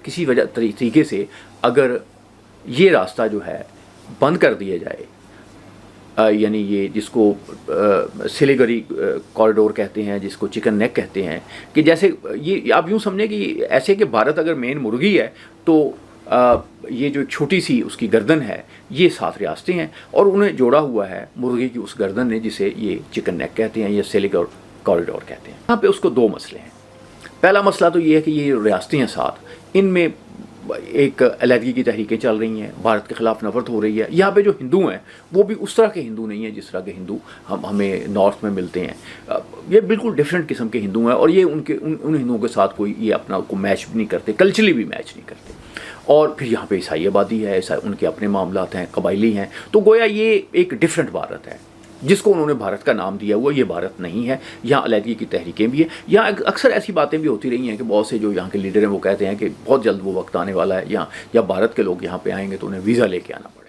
किसी वजह तरीके से अगर ये रास्ता जो है बंद कर दिया जाए, यानी ये जिसको सिलीगुड़ी कॉरिडोर कहते हैं, जिसको चिकन नेक कहते हैं, कि जैसे ये आप यूँ समझें कि ऐसे कि भारत अगर मेन मुर्गी है तो ये जो छोटी सी उसकी गर्दन है, ये 7 रियासतें हैं और उन्हें जोड़ा हुआ है मुर्गी की उस गर्दन ने, जिसे ये चिकन नेक कहते हैं या सिलीगुड़ी कॉरिडोर कहते हैं। यहाँ पे उसको 2 मसले हैं। पहला मसला तो ये है कि ये रियासतें हैं 7, इनमें एक अलहदगी की तहरीकें चल रही हैं, भारत के ख़िलाफ़ नफ़रत हो रही है। यहाँ पे जो हिंदू हैं वो भी उस तरह के हिंदू नहीं हैं जिस तरह के हिंदू हमें नॉर्थ में मिलते हैं। ये बिल्कुल डिफरेंट किस्म के हिंदू हैं और ये उन हिंदुओं के साथ कोई ये अपना को मैच नहीं करते, कल्चरली भी मैच नहीं करते। और फिर यहाँ पे ईसाई आबादी है, उनके अपने मामलात हैं, कबायली हैं, तो गोया ये एक डिफरेंट भारत है जिसको उन्होंने भारत का नाम दिया हुआ। ये भारत नहीं है। यहाँ अलहदगी की तहरीकें भी हैं। यहाँ अक्सर ऐसी बातें भी होती रही हैं कि बहुत से जो यहाँ के लीडर हैं वो कहते हैं कि बहुत जल्द वो वक्त आने वाला है यहाँ जब भारत के लोग यहाँ पे आएंगे तो उन्हें वीज़ा लेके आना पड़ेगा।